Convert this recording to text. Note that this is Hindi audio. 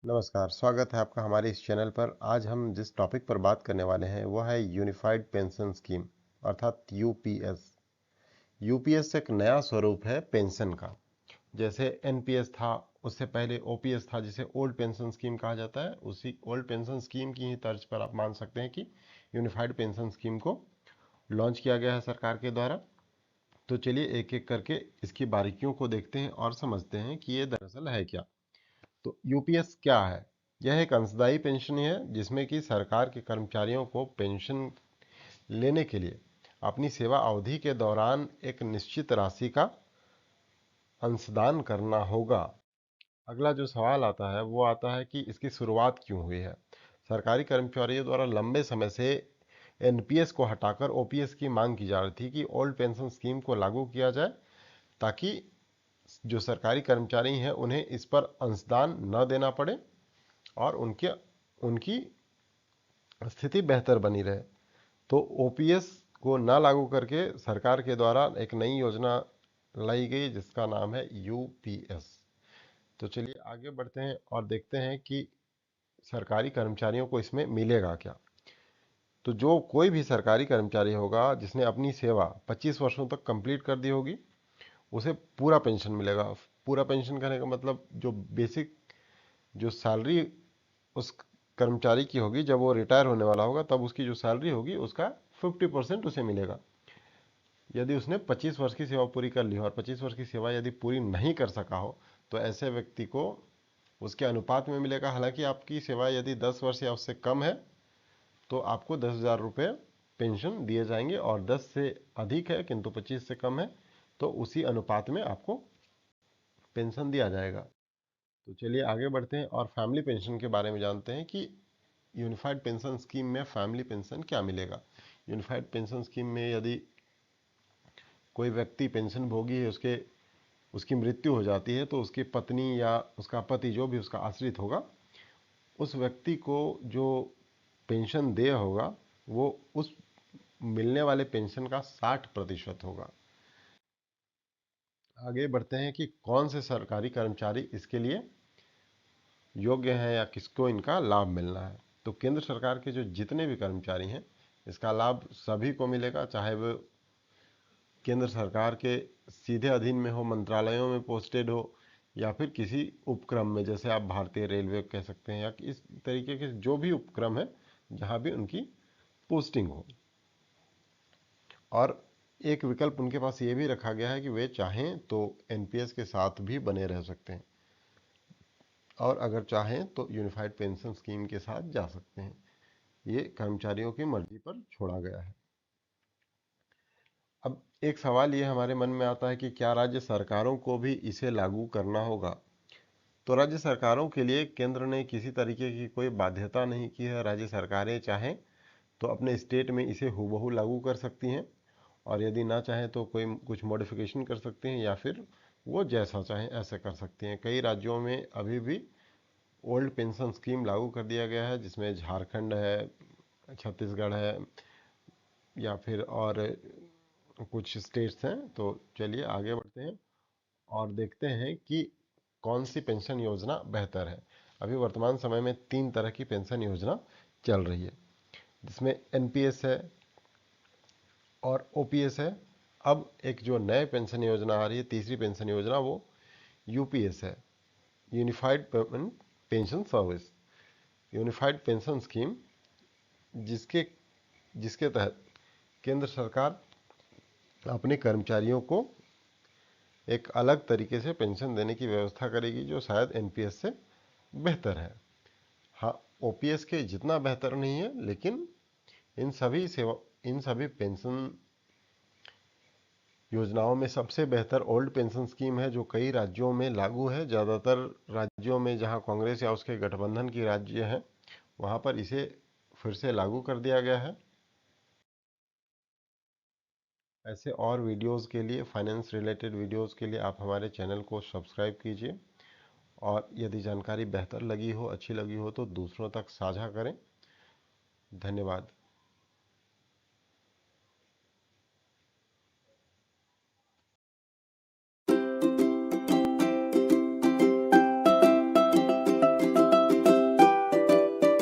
नमस्कार, स्वागत है आपका हमारे इस चैनल पर। आज हम जिस टॉपिक पर बात करने वाले हैं वो है यूनिफाइड पेंशन स्कीम अर्थात यूपीएस। यूपीएस एक नया स्वरूप है पेंशन का। जैसे एनपीएस था, उससे पहले ओपीएस था जिसे ओल्ड पेंशन स्कीम कहा जाता है। उसी ओल्ड पेंशन स्कीम की ही तर्ज पर आप मान सकते हैं कि यूनिफाइड पेंशन स्कीम को लॉन्च किया गया है सरकार के द्वारा। तो चलिए एक एक करके इसकी बारीकियों को देखते हैं और समझते हैं कि ये दरअसल है क्या। तो यूपीएस क्या है? यह एक अंशदायी पेंशन है जिसमें कि सरकार के कर्मचारियों को पेंशन लेने के लिए अपनी सेवा अवधि के दौरान एक निश्चित राशि का अंशदान करना होगा। अगला जो सवाल आता है वो आता है कि इसकी शुरुआत क्यों हुई है। सरकारी कर्मचारियों द्वारा लंबे समय से एनपीएस को हटाकर ओपीएस की मांग की जा रही थी कि ओल्ड पेंशन स्कीम को लागू किया जाए, ताकि जो सरकारी कर्मचारी हैं उन्हें इस पर अंशदान न देना पड़े और उनके उनकी स्थिति बेहतर बनी रहे। तो ओपीएस को ना लागू करके सरकार के द्वारा एक नई योजना लाई गई जिसका नाम है यूपीएस। तो चलिए आगे बढ़ते हैं और देखते हैं कि सरकारी कर्मचारियों को इसमें मिलेगा क्या। तो जो कोई भी सरकारी कर्मचारी होगा जिसने अपनी सेवा 25 वर्षों तक कंप्लीट कर दी होगी, उसे पूरा पेंशन मिलेगा। पूरा पेंशन करने का मतलब जो बेसिक जो सैलरी उस कर्मचारी की होगी, जब वो रिटायर होने वाला होगा तब उसकी जो सैलरी होगी उसका 50% उसे मिलेगा। यदि उसने 25 वर्ष की सेवा पूरी कर ली हो और 25 वर्ष की सेवा यदि पूरी नहीं कर सका हो तो ऐसे व्यक्ति को उसके अनुपात में मिलेगा। हालांकि आपकी सेवा यदि 10 वर्ष या उससे कम है तो आपको 10,000 रुपये पेंशन दिए जाएंगे, और 10 से अधिक है किंतु 25 से कम है तो उसी अनुपात में आपको पेंशन दिया जाएगा। तो चलिए आगे बढ़ते हैं और फैमिली पेंशन के बारे में जानते हैं कि यूनिफाइड पेंशन स्कीम में फैमिली पेंशन क्या मिलेगा। यूनिफाइड पेंशन स्कीम में यदि कोई व्यक्ति पेंशन भोगी है, उसकी मृत्यु हो जाती है, तो उसकी पत्नी या उसका पति जो भी उसका आश्रित होगा, उस व्यक्ति को जो पेंशन देय होगा वो उस मिलने वाले पेंशन का 60% होगा। आगे बढ़ते हैं कि कौन से सरकारी कर्मचारी इसके लिए योग्य हैं या किसको इनका लाभ मिलना है। तो केंद्र सरकार के जो जितने भी कर्मचारी हैं इसका लाभ सभी को मिलेगा, चाहे वो केंद्र सरकार के सीधे अधीन में हो, मंत्रालयों में पोस्टेड हो, या फिर किसी उपक्रम में, जैसे आप भारतीय रेलवे कह सकते हैं, या इस तरीके के जो भी उपक्रम है जहां भी उनकी पोस्टिंग हो। और एक विकल्प उनके पास ये भी रखा गया है कि वे चाहें तो एनपीएस के साथ भी बने रह सकते हैं, और अगर चाहें तो यूनिफाइड पेंशन स्कीम के साथ जा सकते हैं। ये कर्मचारियों की मर्जी पर छोड़ा गया है। अब एक सवाल ये हमारे मन में आता है कि क्या राज्य सरकारों को भी इसे लागू करना होगा। तो राज्य सरकारों के लिए केंद्र ने किसी तरीके की कोई बाध्यता नहीं की है। राज्य सरकारें चाहें तो अपने स्टेट में इसे हूबहू लागू कर सकती हैं, और यदि ना चाहें तो कोई कुछ मॉडिफिकेशन कर सकते हैं, या फिर वो जैसा चाहें ऐसे कर सकती हैं। कई राज्यों में अभी भी ओल्ड पेंशन स्कीम लागू कर दिया गया है, जिसमें झारखंड है, छत्तीसगढ़ है, या फिर और कुछ स्टेट्स हैं। तो चलिए आगे बढ़ते हैं और देखते हैं कि कौन सी पेंशन योजना बेहतर है। अभी वर्तमान समय में 3 तरह की पेंशन योजना चल रही है, जिसमें एनपीएस है और ओपीएस है। अब एक जो नए पेंशन योजना आ रही है, तीसरी पेंशन योजना, वो यूपीएस है, unified pension service, unified pension scheme, जिसके जिसके तहत केंद्र सरकार अपने कर्मचारियों को एक अलग तरीके से पेंशन देने की व्यवस्था करेगी, जो शायद एनपीएस से बेहतर है। हाँ, ओपीएस के जितना बेहतर नहीं है, लेकिन इन सभी पेंशन योजनाओं में सबसे बेहतर ओल्ड पेंशन स्कीम है, जो कई राज्यों में लागू है। ज़्यादातर राज्यों में जहां कांग्रेस या उसके गठबंधन की राज्य हैं, वहां पर इसे फिर से लागू कर दिया गया है। ऐसे और वीडियोस के लिए, फाइनेंस रिलेटेड वीडियोस के लिए, आप हमारे चैनल को सब्सक्राइब कीजिए, और यदि जानकारी बेहतर लगी हो, अच्छी लगी हो, तो दूसरों तक साझा करें। धन्यवाद।